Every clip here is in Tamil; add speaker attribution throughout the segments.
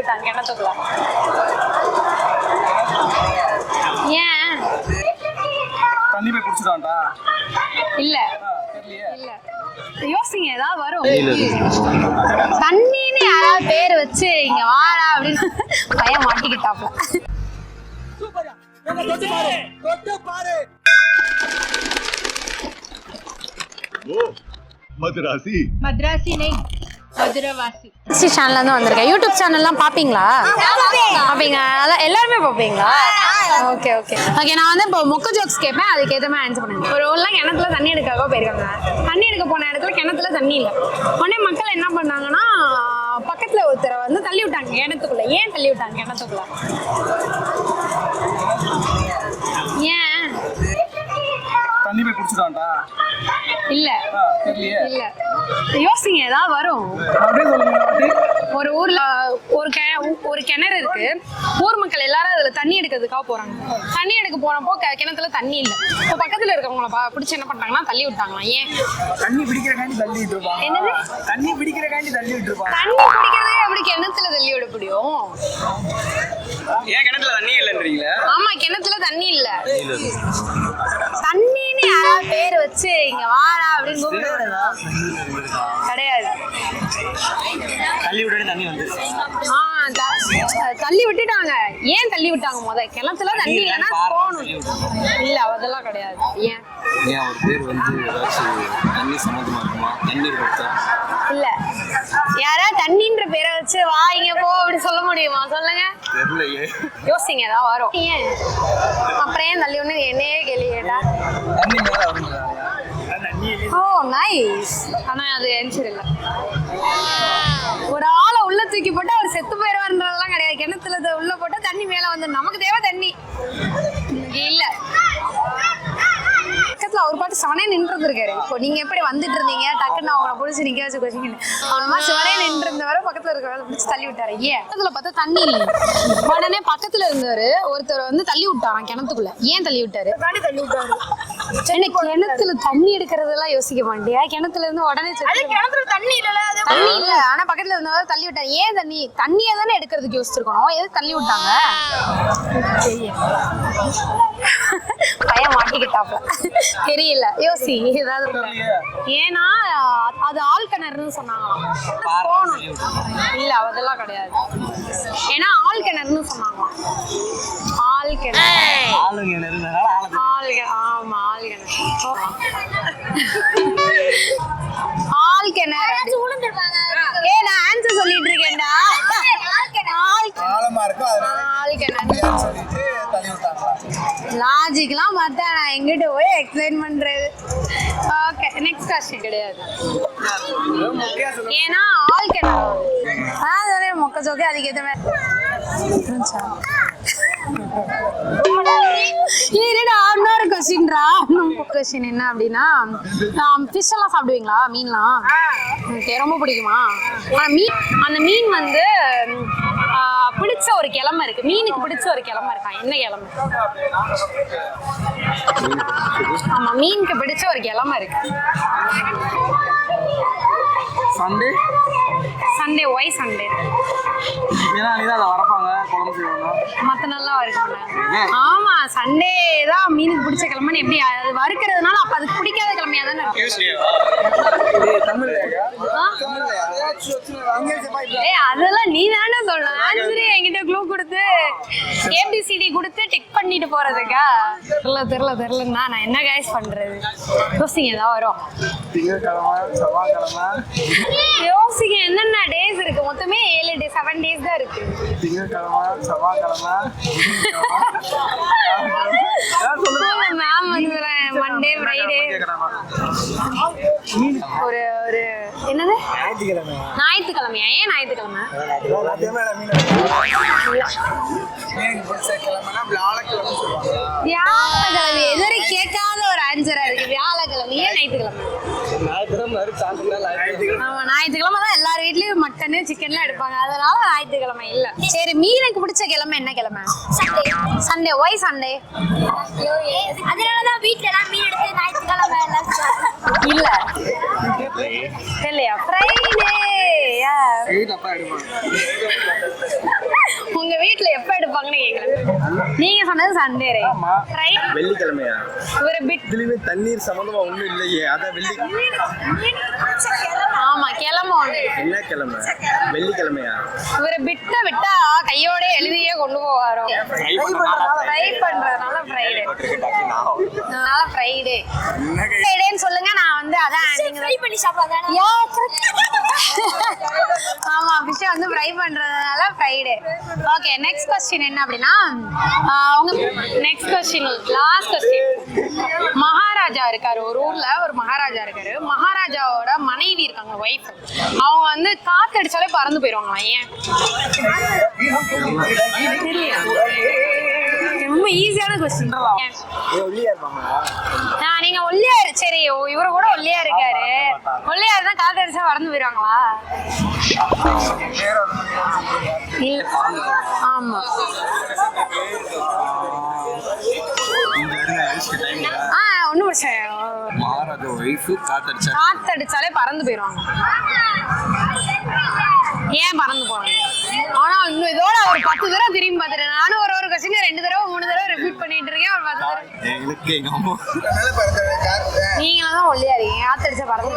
Speaker 1: விட்டாங்க கிணத்துக்குள்ள. ஏன்
Speaker 2: தண்ணி போய் குடிச்சிட்டான்டா?
Speaker 1: இல்ல இல்ல, யோசிங்க ஏதாவது வரும். தண்ணின்னு யாராவது பேர் வச்சு இங்க வாடா அப்படின்னு பையன் மாட்டிக்கிட்டாப்ல.
Speaker 3: மதுராசி
Speaker 1: மதுரவாசி சேனல்ல இருந்து வந்திருக்கேன். யூடியூப் சேனல்லாம் பாப்பீங்களா? பாப்பீங்க, எல்லாருமே பாப்பீங்களா? Okay okay okay. நான் வந்து இப்போ மொக்க ஜோக்ஸ் கேட்பேன், அதுக்கு ஏற்ற மாதிரி ஆன்சர் பண்ணுங்க. ஒரு ஊர்லாம் கிணத்துல தண்ணி எடுக்காக போயிருக்காங்க. தண்ணி எடுக்க போன இடத்துல கிணத்துல தண்ணி இல்லை. உடனே மக்கள் என்ன பண்ணாங்கன்னா பக்கத்துல ஒருத்தரை வந்து தள்ளி விட்டாங்க கிணத்துக்குள்ள. ஏன் தள்ளி விட்டாங்க கிணத்துக்குள்ள? ஏன்
Speaker 2: தண்ணி போய் குடிச்சிட்டான்டா?
Speaker 1: இல்ல இல்ல, யோசிங்க ஏதாவது வரும். ஒரு ஊர்ல ஒரு கிணறு இருக்கு. ஊர் மக்கள் எல்லாரும் அதுல தண்ணி எடுக்கிறதுக்காக போறாங்க. தண்ணி எடுக்க போனப்போ கிணத்துல தண்ணி இல்ல. இப்போ பக்கத்துல இருக்கவங்கள பிடிச்சி என்ன பண்றாங்கன்னா தள்ளி விட்டாங்களாம். ஏன்?
Speaker 2: தண்ணி பிடிக்கிறக்காண்டி தள்ளி விட்டுருப்பாங்க.
Speaker 1: என்னது?
Speaker 2: தண்ணி பிடிக்கிறக்காண்டி தள்ளி விட்டுருப்பாங்க.
Speaker 1: தண்ணி பிடிக்கிறதே எப்படி கிணத்துல தள்ளி விட முடியும்?
Speaker 2: ஏன் கிணத்துல தண்ணி இல்லன்றீங்களா?
Speaker 1: ஆமா, கிணத்துல தண்ணி இல்ல. தண்ணின்னு யாராவது பேர் வச்சு இங்க வாடா அப்படின்னு கூப்பிடுவாங்க. கிடையாது.
Speaker 2: தள்ளி விட்டு தண்ணி வந்து
Speaker 1: தள்ளி விட்டுட்டாங்க. ஏன் தள்ளி விட்டாங்க? கிணத்துல தண்ணி இல்லைன்னா போகணும். இல்ல, அதெல்லாம் கிடையாது. ஏன்
Speaker 2: ஒரு பேர் வந்து ஏதாச்சும் தண்ணி சம்மந்தமா இருக்குமா? தண்ணி கொடுத்தா
Speaker 1: இல்ல, யாராவது தண்ணின்ற பேரை வச்சு வா இங்க போ அப்படி சொல்ல முடியுமா? சொல்லுங்க.
Speaker 2: தெரியலையே,
Speaker 1: யோசிங்க ஏதாவது வரும். ஏன் அப்புறம் ஏன் தள்ளி ஒண்ணு என்னையே கேள்வி கேட்டா?
Speaker 2: தண்ணி மேல வருங்க.
Speaker 1: ஓ நைஸ். ஆனா அது ஆன்சர் இல்ல. ஒரு ஆளை உள்ள தூக்கி போட்டு அவர் செத்து போயிடுவார்ன்றதெல்லாம் கிடையாது. கிணத்துல உள்ள போட்டா தண்ணி மேல வந்து நமக்கு தேவை தண்ணி இல்ல. பக்கத்துல அவர் பாட்டு சவனே நின்று இருக்காரு. இப்போ நீங்க எப்படி வந்துட்டு இருந்தீங்க, டக்குன்னு அவங்கள பிடிச்சி நிக்க வச்சு கொச்சிங்க. அவனமா சிவனே நின்று இருந்தவரை பக்கத்துல இருக்கிற பிடிச்சி தள்ளி விட்டாரு. ஏன்? பக்கத்துல பார்த்தா தண்ணி இல்லை. உடனே பக்கத்துல இருந்தவரு ஒருத்தர் வந்து தள்ளி விட்டாராம் கிணத்துக்குள்ள. ஏன் தள்ளி விட்டாரு? கிணத்துல தண்ணி எடுக்கிறதெல்லாம் யோசிக்க மாட்டியா? கிணத்துல இருந்து உடனே தண்ணி இல்ல, ஆனா பக்கத்துல இருந்தவரை தள்ளி விட்டாரு. ஏன்? தண்ணியை தானே எடுக்கிறதுக்கு யோசிச்சிருக்கணும். எது தள்ளி விட்டாங்க? பையன் மாட்டிக்கிட்டாப்ல. தெரியல, யோசி ஏதாவது. ஏன்னா அது ஆள் கிணறுன்னு சொன்னாங்களாம். போகணும். இல்ல, அதெல்லாம் கிடையாது. ஏன்னா ஆள் கிணறுன்னு சொன்னாங்களாம். ஆள் கிணறு. ஆமா, ஆள் கிணறு. ஆள் கிணறு. ஏ, நான் ஆன்சர் சொல்லிட்டு இருக்கேன்டா. லாஜிக்லாம் பார்த்தா நான் எங்கிட்ட போய் எக்ஸ்பிளைன் பண்றது. Okay, next question. கிடையாது. ஏன்னா ஆல் கிணறு மொக்க ஜோக்கே அதுக்கு ஏத்த மாதிரி. இன்னொரு கொஸ்டின்ரா. கொஸ்டின் என்ன அப்படின்னா, ஃபிஷ் எல்லாம் சாப்பிடுவீங்களா? மீன்லாம் ரொம்ப பிடிக்குமா? அந்த மீன் வந்து பிடிச்ச ஒரு கிழமை இருக்கு. மீனுக்கு பிடிச்ச ஒரு கிழமை இருக்கா? என்ன கிழமை? ஆமா, மீனுக்கு பிடிச்ச ஒரு கிழமை இருக்கு.
Speaker 2: சண்டே.
Speaker 1: சண்டே. Why Sunday?
Speaker 2: ஏன்னா நீதான் அதை வரப்பாங்க குழம்பு செய்வாங்க.
Speaker 1: மற்ற நாள்லாம் வறுக்க மாட்டாங்க. ஆமா, சண்டே தான் மீனுக்கு பிடிச்ச கிழமைன்னு. எப்படி அது வறுக்கிறதுனால அப்ப அதுக்கு பிடிக்காத கிழமையா தானே அதெல்லாம் நீ தானே சொல்லணும். ஆன்சரே என்கிட்ட க்ளூ கொடுத்து ஏபிசிடி கொடுத்து டிக் பண்ணிட்டு போறதுக்கா? தெரியலன்னா நான் என்ன கைஸ் பண்றது? யோசிங்க ஏதாவது வரும். யோசிங்க என்னென்ன டேஸ் இருக்கு? மொத்தமே 7 டேஸ் தான் இருக்கு. மேம் வந்து மண்டே, ஃப்ரைடே, ஒரு என்னது ஞாயிற்றுக்கிழமையா? ஏன் ஞாயிற்றுக்கிழமை? வியாழக்கிழமை. எதிரி கேட்காத ஒரு ஆன்சரா இருக்கு. வியாழக்கிழமை. ஏன் ஞாயிற்றுக்கிழமை? ஆமா, ஞாயிற்றுக்கிழமை தான் எல்லார் வீட்லயும் மட்டனு சிக்கன்லாம் எடுப்பாங்க. அதனால ஞாயிற்றுக்கிழமை இல்ல. சரி, மீனுக்கு பிடிச்ச கிழமை என்ன கிழமை? சண்டே. Why Sunday?
Speaker 4: அதனாலதான் வீட்ல எல்லாம் மீன் எடுத்து ஞாயிற்றுக்கிழமை
Speaker 1: இல்ல இல்லையா? ஃப்ரைடே. நீங்க சொன்னது சண்டே ரைட்.
Speaker 2: வெள்ளிக்கிழமையா?
Speaker 1: ஒரு பிட்.
Speaker 2: இதுலயுமே தண்ணீர் சம்பந்தமா ஒண்ணும் இல்லையே. அதான்
Speaker 1: ஆமா கிளம்ப ஒண்ணு.
Speaker 2: என்ன கிழமை? வெள்ளிக்கிழமையா?
Speaker 1: ஒரு பிட்ட விட்டா கையோட எழுதியே கொண்டு போவாரோ. ஃப்ரை பண்றதுனால ஃப்ரைடே. அதனால ஃப்ரைடே. ஃப்ரைடேன்னு சொல்லுங்க. நான் வந்து அதான் நீங்க
Speaker 4: ஃப்ரை பண்ணி சாப்பிடாதானே.
Speaker 1: ஆமா ஃபிஷ் வந்து ஃப்ரை பண்றதுனால ஃப்ரைடே. ஓகே நெக்ஸ்ட் क्वेश्चन என்ன அப்படினா அவங்க next question last question. Maharaja இருக்காரு ஒரு ஊர்ல. ஒரு மகாராஜா இருக்காரு. மகாராஜாவோட மனைவி இருக்காங்க வைஃப். அவங்க வந்து காத்தடிச்சாலே பறந்து போயிடுவாங்களா? ஏன்? ரொம்ப ஈஸியான क्वेश्चन. நீங்க ஒல்லியா சரி இவரு கூட ஒல்லியா இருக்காரு. ஒல்லியா இருந்தா காத்தடிச்சா பறந்து போயிடுவாங்களா? ஆமா ஒன்னும் பிரச்சனை.
Speaker 2: மகாராஜா ஒய்ஃப்
Speaker 1: காத்தடிச்சாலே பறந்து போயிடுவாங்க. ஏன் பறந்து போறாங்க? ஆனா இன்னும் இதோட ஒரு 10 தடவை திரும்பி பார்த்துட்டேன். நானும் ஒரு கொஸ்டின் 2 தடவை 3 தடவை ரிப்பீட் பண்ணிட்டு இருக்கேன். ஒரு 10 தடவை. நீங்களும் தான் ஒல்லியா இருக்கீங்க. காத்தடிச்சா பறந்து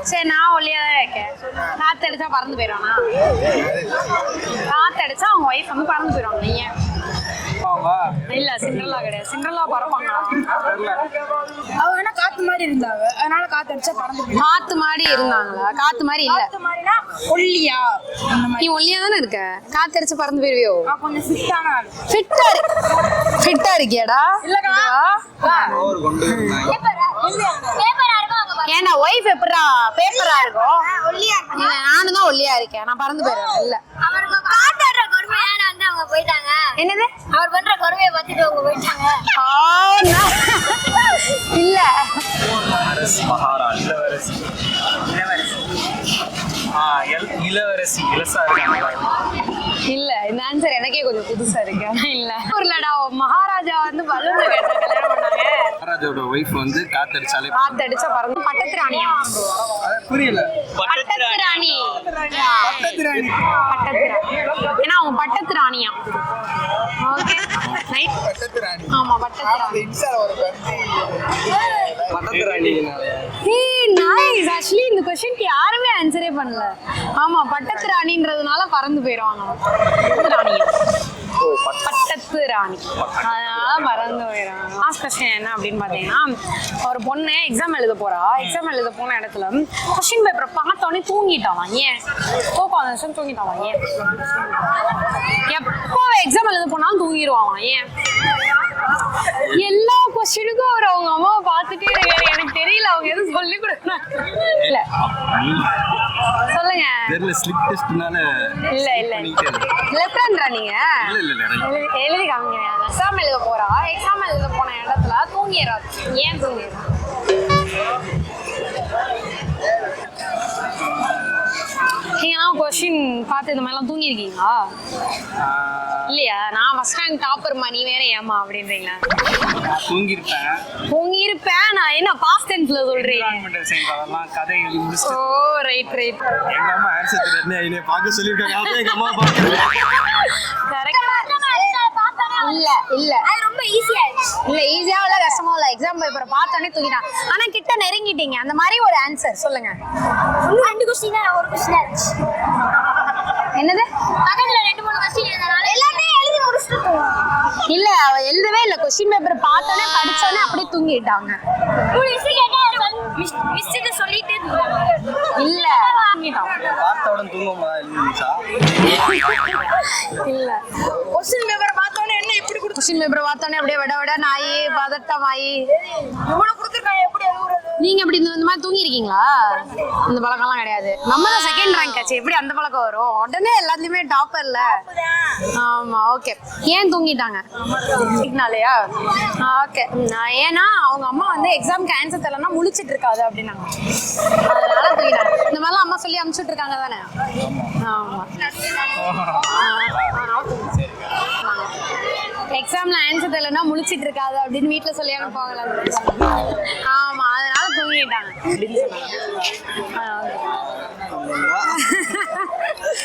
Speaker 1: சரி நான் ஒல்லியா தான் இருக்கேன். காத்தடிச்சா பறந்து போயிடுவானா? காத்தடிச்சா அவங்க ஒய்ஃப் வந்து பறந்து போயிடுவாங்க. நீங்க இல்ல சிண்ட்ரெல்லா கிடையாது. சிண்ட்ரெல்லா பறப்பாங்களா?
Speaker 3: அவங்க காத்து மாதிரி இருந்தாங்க. அதனால காத்து அடிச்சா பறந்து போயிடும்.
Speaker 1: காத்து மாதிரி இருந்தாங்களா? காத்து மாதிரி இல்ல.
Speaker 3: காத்து மாதிரினா ஒல்லியா?
Speaker 1: நீ ஒல்லியா தானே இருக்க. காத்து அடிச்சு பறந்து போயிருவியோ?
Speaker 3: கொஞ்சம் ஃபிட்டான ஆளு.
Speaker 1: ஃபிட்டா இருக்கியாடா?
Speaker 3: இல்லக்கா
Speaker 4: பேப்பரா இருக்கும் அவங்க
Speaker 1: ஏன்னா ஒய்ஃப் எப்படா பேப்பரா இருக்கும்?
Speaker 4: ஒல்லியா
Speaker 1: நானும் தான் ஒல்லியா இருக்கேன். நான் பறந்து போயிடுவேன். இல்ல
Speaker 4: அவருக்கு காத்தாடுற கொடுமையான வந்து அவங்க போயிட்டாங்க.
Speaker 1: என்னது?
Speaker 4: அவர் பண்ற கொடுமையை பார்த்துட்டு அவங்க போயிட்டாங்க.
Speaker 1: இல்ல
Speaker 2: இளவரசி இளசா இருக்காங்க.
Speaker 1: இல்ல இந்த ஆன்சர் எனக்கே கொஞ்சம் புதுசா இருக்கு. இல்ல இல்லடா மகாராஜா வந்து பலூன் கேட்ட கல்யாணம் பண்ணாங்க.
Speaker 2: மகாராஜாவோட ஒய்ஃப் வந்து காத்தடிச்சாலே
Speaker 1: காத்தடிச்சா பறந்து பட்டத்து ராணியா?
Speaker 2: புரியல.
Speaker 1: பட்டத்து ராணி. பட்டத்து ராணி. ஏன்னா அவங்க பட்டத்து ராணியா? Okay right.
Speaker 2: பட்டத்து ராணி.
Speaker 1: ஆமா பட்டத்து ராணி.
Speaker 2: பட்டத்து ராணி.
Speaker 1: ஏய் நைஸ். ஆக்சுவலி இந்த क्वेश्चनக்கு யாருமே ஆன்சரே பண்ணல. ஆமா பட்டத்து ராணின்றதுனால பறந்து போயிடுவாங்க. பட்டத்து ராணியா? பட்டத்து ராணி. அதனால பறந்து போயிடுவாங்க. லாஸ்ட் क्वेश्चन என்ன அப்படின்னு பாத்தீங்கன்னா ஒரு பொண்ணு எக்ஸாம் எழுத போறா. எக்ஸாம் எழுத போன இடத்துல क्वेश्चन பேப்பரை பார்த்தோன்னே தூங்கிட்டாலாம். ஏன்? தூக்கம் அந்த தூங்கிட்டாலாம். ஏன்? எப்போ எக்ஸாம் எழுத போனாலும் தூங்கிடுவாங்க. ஏன்? எல்லா क्वेश्चनக்கும் அவர் அவங்க அம்மாவை பார்த்துட்டே இருக்காரு. எனக்கு தெரியல அவங்க எதுவும் சொல்லி கொடுக்குறாங்க. இல்ல சொல்லுங்க.
Speaker 2: தெரியல ஸ்லிப் டெஸ்ட்னால
Speaker 1: இல்ல இல்ல லெஃப்ட் ஹேண்ட்ரா நீங்க? எழுதி காமிக்கிறேன். எக்ஸாம் எழுத போறா. எக்ஸாம் எழுத போன இடத்துல தூங்கிடுறா. ஏன் தூங்கிடுறா? நீங்களாம் கொஸ்டின் பார்த்து இந்த மாதிரிலாம் தூங்கிருக்கீங்களா? இல்லையா? நான் ஃபர்ஸ்ட் ரேங்க் டாப்பர்மா நீ வேற ஏமா அப்படின்றீங்களா? தூங்கிருப்பேன். நான் என்ன பாஸ்ட் டென்ஸ்ல சொல்றீங்க?
Speaker 2: கதை எழுதி முடிச்சு.
Speaker 1: ஓ ரைட் ரைட்.
Speaker 2: எங்க அம்மா ஆன்சர் தெரியல. என்னைய பார்க்க சொல்லிருக்காங்க. அப்ப எங்க அம்மா பார்க்கல.
Speaker 1: கரெக்ட். இல்ல இல்ல
Speaker 4: அது ரொம்ப ஈஸியா இருந்துச்சு.
Speaker 1: இல்ல ஈஸியா இல்ல கஷ்டமா இல்ல. எக்ஸாம் பேப்பரை பார்த்தோன்னே தூங்கிட்டான். ஆனா கிட்ட நெருங்கிட்டீங்க. அந்த மாதிரி ஒரு ஆன்சர் சொல்லுங்க.
Speaker 4: 2 क्वेश्चन ஒரு क्वेश्चन இருந்துச்சு.
Speaker 1: என்னது?
Speaker 4: பக்கத்துல 2-3 क्वेश्चन இருந்தனால எல்லாமே எழுதி முடிச்சிட்டு
Speaker 1: இல்ல அவ எழுதவே இல்ல. क्वेश्चन பேப்பர் பார்த்தோன்னே படிச்சோனே அப்படியே தூங்கிட்டாங்க.
Speaker 4: போலீஸ் கேட்டா மிஸ் கிட்ட சொல்லிட்டே இருந்தாங்க.
Speaker 1: இல்ல தூங்கிட்டான்.
Speaker 2: பார்த்தவுடன் தூங்குமா எழுதிச்சா?
Speaker 1: இல்ல
Speaker 3: क्वेश्चन பேப்பர் பார்த்தோனே என்ன இப்படி கொடுத்து
Speaker 1: क्वेश्चन பேப்பர் பார்த்தோனே அப்படியே விட விட நாயி பதட்டமாயி
Speaker 3: இவ்வளவு கொடுத்துருக்காங்க எப்படி எழுதுறது?
Speaker 1: நீங்க எப்படி இந்த மாதிரி தூங்கி இருக்கீங்களா? இந்த பழக்கம்லாம் கிடையாது. நம்ம தான் செகண்ட் ரேங்க் ஆச்சு. எப்படி அந்த பழக்கம் வரும்? உடனே எல்லாத்துலயுமே டாப்பர்ல. ஆமா ஓகே. ஏன் தூங்கிட்டாங்க? சிக்னாலயா? ஓகே. ஏன்னா அவங்க அம்மா வந்து எக்ஸாம்க்கு ஆன்சர் தெரியலன்னா முழிச்சிட்டு இருக்காது அப்படின்னாங்க. அதனால தூங்கிட்டாங்க. இந்த மாதிரிலாம் அம்மா சொல்லி அனுப்பிச்சுட்டு இருக்காங்க தானே? ஆமா. எக்ஸாம்ல ஆன்சர் தெரியலன்னா முழிச்சிட்டு இருக்காது அப்படின்னு வீட்டுல சொல்லி அனுப்புவாங்களா? ஆமா அதனால தூங்கிட்டாங்க அப்படின்னு சொன்னாங்க.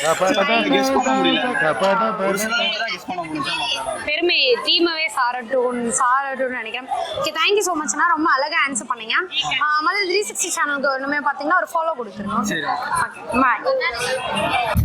Speaker 2: கெஸ் பண்ண முடியல. ஒரு சிலவங்க தான் கெஸ் பண்ண முடிஞ்சா மத்தவங்க.
Speaker 1: பெருமை டீமவே சாரட்டும்னு நினைக்கிறேன். ஓகே, தேங்க்யூ ஸோ மச்னா, ரொம்ப அழகா ஆன்சர் பண்ணீங்க. முதல்ல 360 சேனலுக்கு ஒன்றுமே பார்த்தீங்கன்னா ஒரு ஃபாலோ கொடுத்துருங்க.
Speaker 2: சரி.
Speaker 1: ஓகே, பாய்.